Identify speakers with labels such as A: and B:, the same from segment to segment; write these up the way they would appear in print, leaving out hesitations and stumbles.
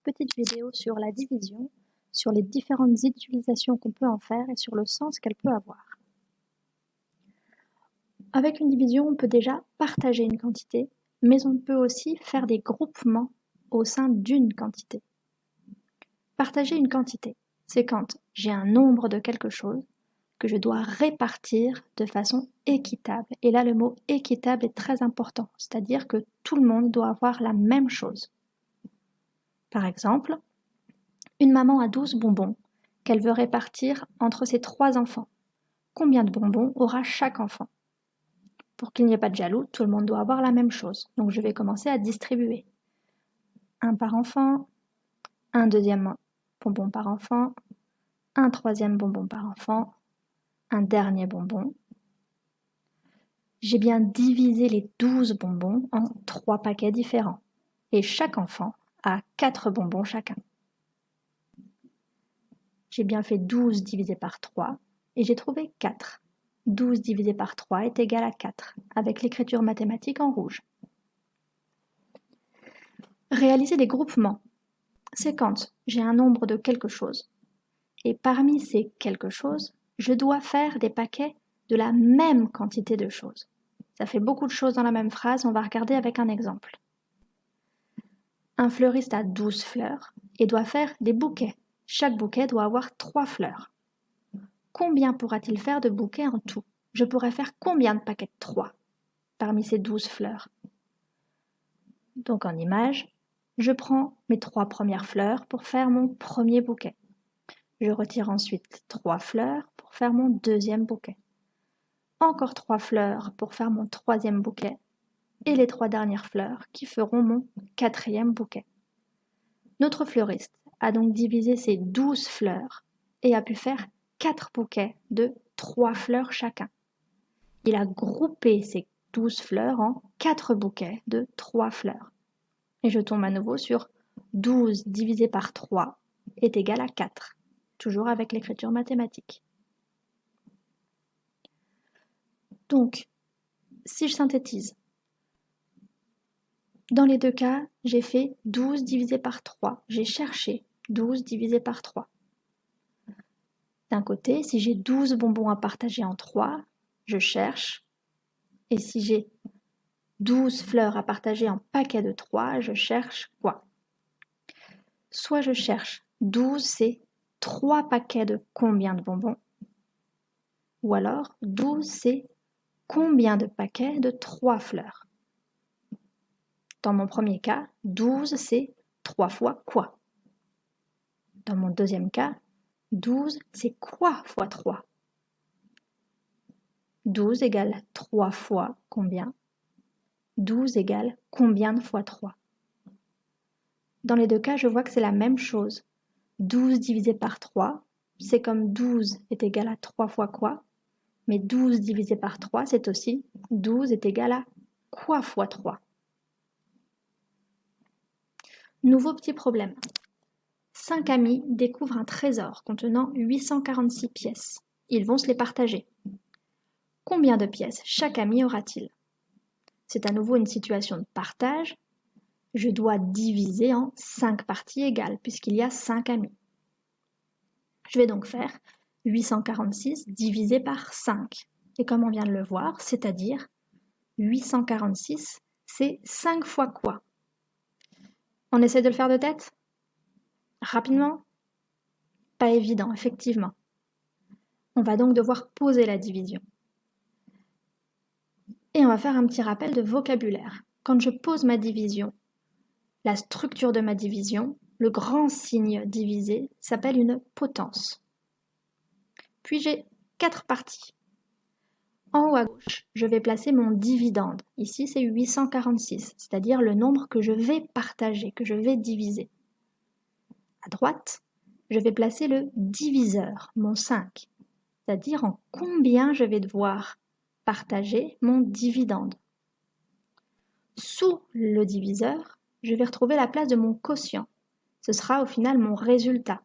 A: petite vidéo sur la division, sur les différentes utilisations qu'on peut en faire et sur le sens qu'elle peut avoir. Avec une division, on peut déjà partager une quantité, mais on peut aussi faire des groupements au sein d'une quantité. Partager une quantité, c'est quand j'ai un nombre de quelque chose que je dois répartir de façon équitable. Et là, le mot équitable est très important, c'est-à-dire que tout le monde doit avoir la même chose. Par exemple, une maman a 12 bonbons qu'elle veut répartir entre ses 3 enfants. Combien de bonbons aura chaque enfant? Pour qu'il n'y ait pas de jaloux, tout le monde doit avoir la même chose. Donc je vais commencer à distribuer. Un par enfant, un deuxième bonbon par enfant, un troisième bonbon par enfant, un dernier bonbon. J'ai bien divisé les 12 bonbons en 3 paquets différents. Et chaque enfant a 4 bonbons chacun. J'ai bien fait 12 divisé par 3 et j'ai trouvé 4. 12 divisé par 3 est égal à 4, avec l'écriture mathématique en rouge. Réaliser des groupements, c'est quand j'ai un nombre de quelque chose. Et parmi ces quelque chose, je dois faire des paquets de la même quantité de choses. Ça fait beaucoup de choses dans la même phrase, on va regarder avec un exemple. Un fleuriste a 12 fleurs et doit faire des bouquets. Chaque bouquet doit avoir 3 fleurs. Combien pourra-t-il faire de bouquets en tout? Je pourrais faire combien de paquets de 3 parmi ces 12 fleurs? Donc en image, je prends mes 3 premières fleurs pour faire mon premier bouquet. Je retire ensuite 3 fleurs pour faire mon deuxième bouquet. Encore 3 fleurs pour faire mon troisième bouquet. Et les 3 dernières fleurs qui feront mon quatrième bouquet. Notre fleuriste a donc divisé ses 12 fleurs et a pu faire 4 bouquets de 3 fleurs chacun. Il a groupé ces 12 fleurs en 4 bouquets de 3 fleurs. Et je tombe à nouveau sur 12 divisé par 3 est égal à 4, toujours avec l'écriture mathématique. Donc, si je synthétise, dans les deux cas, j'ai fait 12 divisé par 3. J'ai cherché 12 divisé par 3. D'un côté, si j'ai 12 bonbons à partager en 3, je cherche. Et si j'ai 12 fleurs à partager en paquets de 3, je cherche quoi? Soit je cherche 12, c'est 3 paquets de combien de bonbons? Ou alors 12, c'est combien de paquets de 3 fleurs? Dans mon premier cas, 12, c'est 3 fois quoi? Dans mon deuxième cas, 12, c'est quoi fois 3? 12 égale 3 fois combien? 12 égale combien de fois 3? Dans les deux cas, je vois que c'est la même chose. 12 divisé par 3, c'est comme 12 est égal à 3 fois quoi? Mais 12 divisé par 3, c'est aussi 12 est égal à quoi fois 3? Nouveau petit problème. 5 amis découvrent un trésor contenant 846 pièces. Ils vont se les partager. Combien de pièces chaque ami aura-t-il? C'est à nouveau une situation de partage. Je dois diviser en 5 parties égales puisqu'il y a 5 amis. Je vais donc faire 846 divisé par 5. Et comme on vient de le voir, c'est-à-dire 846, c'est 5 fois quoi? On essaie de le faire de tête? Rapidement? Pas évident, effectivement. On va donc devoir poser la division. Et on va faire un petit rappel de vocabulaire. Quand je pose ma division, la structure de ma division, le grand signe divisé s'appelle une potence. Puis j'ai 4 parties. En haut à gauche, je vais placer mon dividende. Ici, c'est 846, c'est-à-dire le nombre que je vais partager, que je vais diviser. À droite, je vais placer le diviseur, mon 5, c'est-à-dire en combien je vais devoir partager mon dividende. Sous le diviseur, je vais retrouver la place de mon quotient. Ce sera au final mon résultat.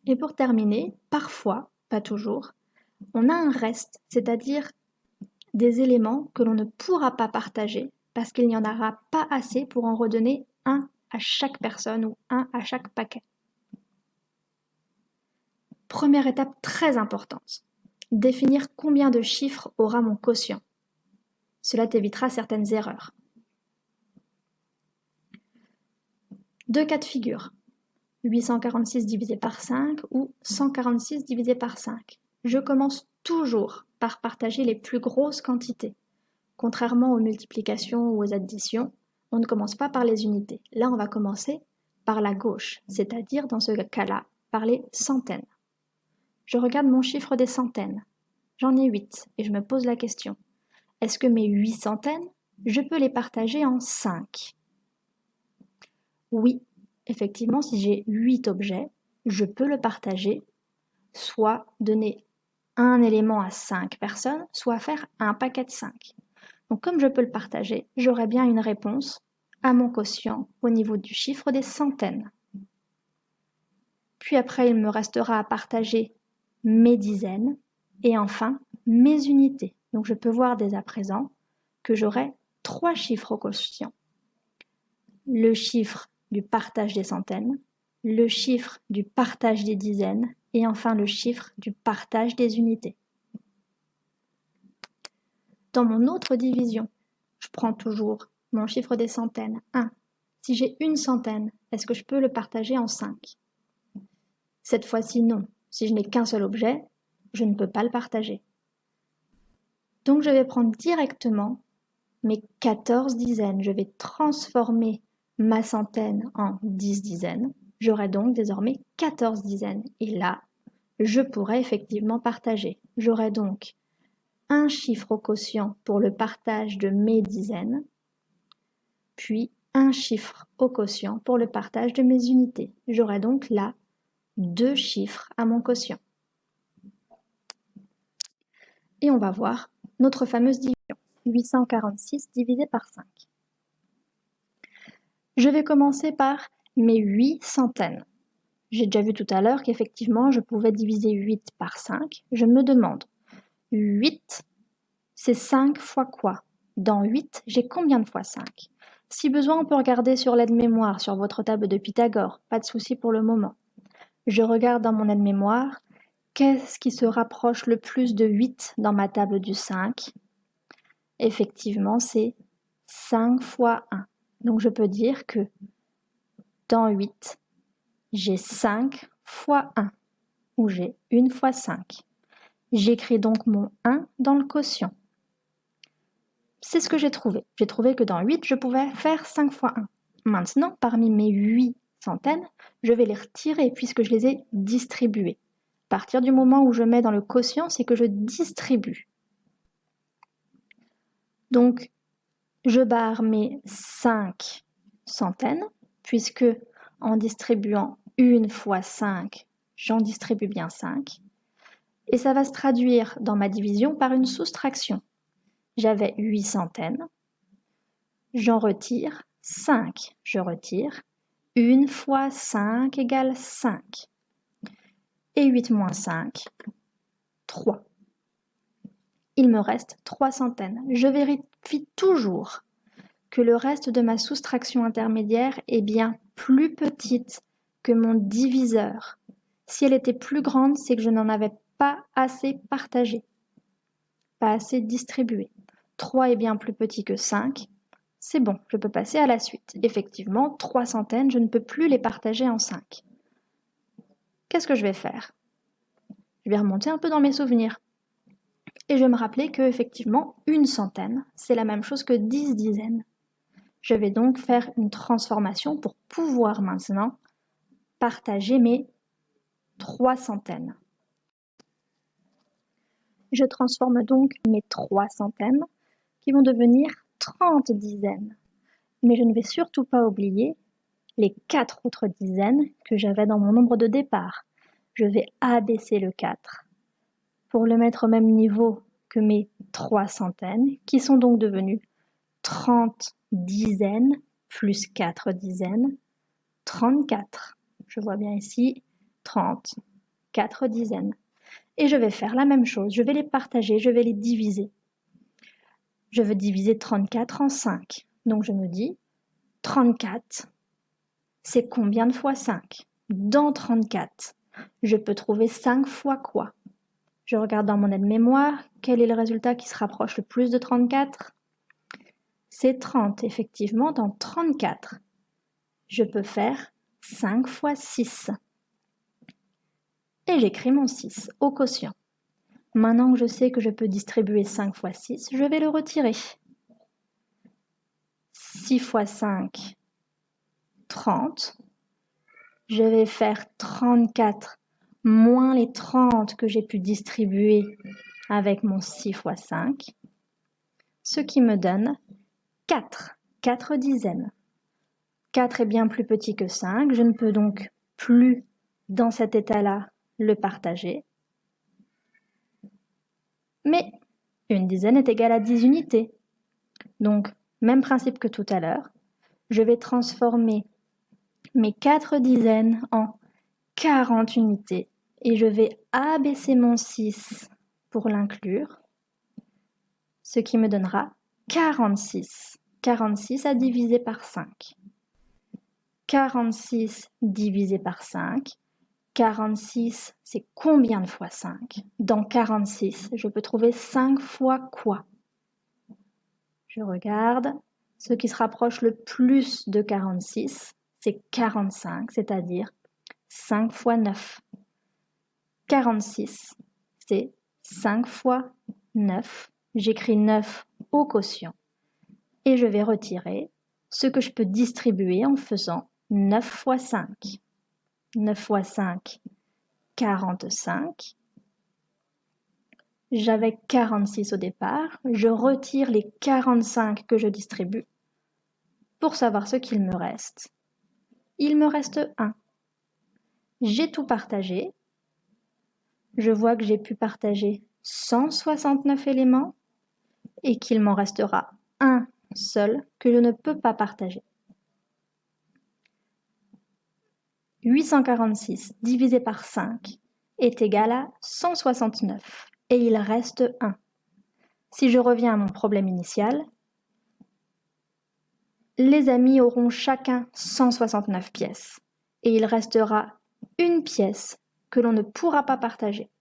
A: Et pour terminer, parfois, pas toujours, on a un reste, c'est-à-dire des éléments que l'on ne pourra pas partager parce qu'il n'y en aura pas assez pour en redonner un à chaque personne ou 1 à chaque paquet. Première étape très importante, définir combien de chiffres aura mon quotient. Cela t'évitera certaines erreurs. 2 cas de figure, 846 divisé par 5 ou 146 divisé par 5. Je commence toujours par partager les plus grosses quantités. Contrairement aux multiplications ou aux additions, on ne commence pas par les unités. Là, on va commencer par la gauche, c'est-à-dire dans ce cas-là, par les centaines. Je regarde mon chiffre des centaines. J'en ai 8 et je me pose la question. Est-ce que mes 8 centaines, je peux les partager en 5? Oui, effectivement, si j'ai 8 objets, je peux le partager, soit donner un élément à 5 personnes, soit faire un paquet de 5. Donc comme je peux le partager, j'aurai bien une réponse à mon quotient au niveau du chiffre des centaines. Puis après, il me restera à partager mes dizaines et enfin mes unités. Donc je peux voir dès à présent que j'aurai 3 chiffres au quotient. Le chiffre du partage des centaines, le chiffre du partage des dizaines et enfin le chiffre du partage des unités. Dans mon autre division, je prends toujours mon chiffre des centaines, 1. Si j'ai une centaine, est-ce que je peux le partager en 5? Cette fois-ci, non. Si je n'ai qu'un seul objet, je ne peux pas le partager. Donc je vais prendre directement mes 14 dizaines. Je vais transformer ma centaine en 10 dizaines. J'aurai donc désormais 14 dizaines. Et là, je pourrai effectivement partager. J'aurai donc un chiffre au quotient pour le partage de mes dizaines, puis un chiffre au quotient pour le partage de mes unités. J'aurai donc là 2 chiffres à mon quotient. Et on va voir notre fameuse division, 846 divisé par 5. Je vais commencer par mes 8 centaines. J'ai déjà vu tout à l'heure qu'effectivement, je pouvais diviser 8 par 5. Je me demande, 8, c'est 5 fois quoi? Dans 8, j'ai combien de fois 5? Si besoin, on peut regarder sur l'aide-mémoire, sur votre table de Pythagore. Pas de souci pour le moment. Je regarde dans mon aide-mémoire, qu'est-ce qui se rapproche le plus de 8 dans ma table du 5? Effectivement, c'est 5 fois 1. Donc je peux dire que dans 8, j'ai 5 fois 1, ou j'ai 1 fois 5. J'écris donc mon 1 dans le quotient. C'est ce que j'ai trouvé. J'ai trouvé que dans 8, je pouvais faire 5 fois 1. Maintenant, parmi mes 8 centaines, je vais les retirer puisque je les ai distribués. À partir du moment où je mets dans le quotient, c'est que je distribue. Donc, je barre mes 5 centaines, puisque en distribuant 1 fois 5, j'en distribue bien 5. Et ça va se traduire dans ma division par une soustraction. J'avais 8 centaines, j'en retire 5. Je retire 1 fois 5 égale 5. Et 8 moins 5, 3. Il me reste 3 centaines. Je vérifie toujours que le reste de ma soustraction intermédiaire est bien plus petite que mon diviseur. Si elle était plus grande, c'est que je n'en avais pas assez partagé, pas assez distribué. 3 est bien plus petit que 5. C'est bon, je peux passer à la suite. Effectivement, 3 centaines, je ne peux plus les partager en 5. Qu'est-ce que je vais faire? Je vais remonter un peu dans mes souvenirs. Et je vais me rappeler que, effectivement, 1 centaine, c'est la même chose que 10 dizaines. Je vais donc faire une transformation pour pouvoir maintenant partager mes 3 centaines. Je transforme donc mes 3 centaines qui vont devenir 30 dizaines. Mais je ne vais surtout pas oublier les 4 autres dizaines que j'avais dans mon nombre de départ. Je vais abaisser le 4 pour le mettre au même niveau que mes 3 centaines, qui sont donc devenues 30 dizaines plus 4 dizaines, 34. Je vois bien ici 30, 4 dizaines. Et je vais faire la même chose, je vais les partager, je vais les diviser. Je veux diviser 34 en 5. Donc je me dis 34 c'est combien de fois 5? Dans 34, je peux trouver 5 fois quoi? Je regarde dans mon aide-mémoire, quel est le résultat qui se rapproche le plus de 34? C'est 30, effectivement, dans 34. Je peux faire 5 fois 6. Et j'écris mon 6 au quotient. Maintenant que je sais que je peux distribuer 5 fois 6, je vais le retirer. 6 fois 5, 30. Je vais faire 34 moins les 30 que j'ai pu distribuer avec mon 6 fois 5, ce qui me donne 4 dizaines. 4 est bien plus petit que 5, je ne peux donc plus, dans cet état-là, le partager. Mais une dizaine est égale à 10 unités. Donc, même principe que tout à l'heure, je vais transformer mes 4 dizaines en 40 unités et je vais abaisser mon 6 pour l'inclure, ce qui me donnera 46. 46 à diviser par 5. 46 divisé par 5. 46, c'est combien de fois 5? Dans 46, je peux trouver 5 fois quoi? Je regarde. Ce qui se rapproche le plus de 46, c'est 45, c'est-à-dire 5 fois 9. 46, c'est 5 fois 9. J'écris 9 au quotient. Et je vais retirer ce que je peux distribuer en faisant 9 fois 5. 9 fois 5, 45. J'avais 46 au départ. Je retire les 45 que je distribue pour savoir ce qu'il me reste. Il me reste 1. J'ai tout partagé. Je vois que j'ai pu partager 169 éléments et qu'il m'en restera un seul que je ne peux pas partager. 846 divisé par 5 est égal à 169 et il reste 1. Si je reviens à mon problème initial, les amis auront chacun 169 pièces et il restera une pièce que l'on ne pourra pas partager.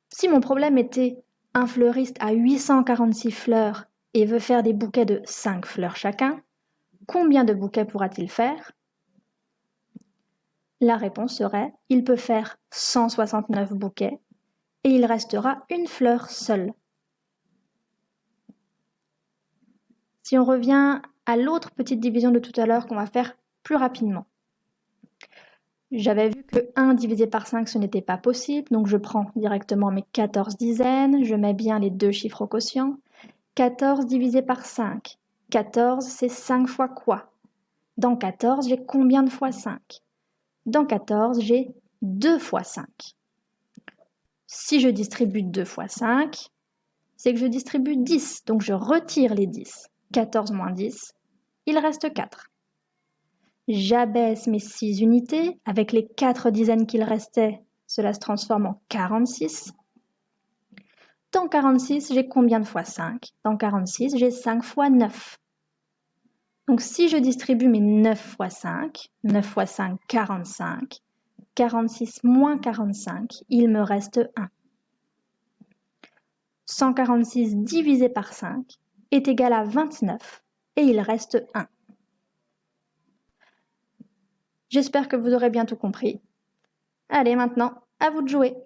A: Si mon problème était un fleuriste a 846 fleurs et veut faire des bouquets de 5 fleurs chacun, combien de bouquets pourra-t-il faire? La réponse serait, il peut faire 169 bouquets et il restera une fleur seule. Si on revient à l'autre petite division de tout à l'heure qu'on va faire plus rapidement. J'avais vu que 1 divisé par 5, ce n'était pas possible, donc je prends directement mes 14 dizaines, je mets bien les deux chiffres au quotient. 14 divisé par 5. 14, c'est 5 fois quoi? Dans 14, j'ai combien de fois 5? Dans 14, j'ai 2 fois 5. Si je distribue 2 fois 5, c'est que je distribue 10, donc je retire les 10. 14 moins 10, il reste 4. J'abaisse mes 6 unités. Avec les 4 dizaines qu'il restait, cela se transforme en 46. Dans 46, j'ai combien de fois 5? Dans 46, j'ai 5 fois 9. Donc si je distribue mes 9 fois 5, 9 fois 5, 45. 46 moins 45, il me reste 1. 146 divisé par 5 est égal à 29 et il reste 1. J'espère que vous aurez bien tout compris. Allez maintenant, à vous de jouer.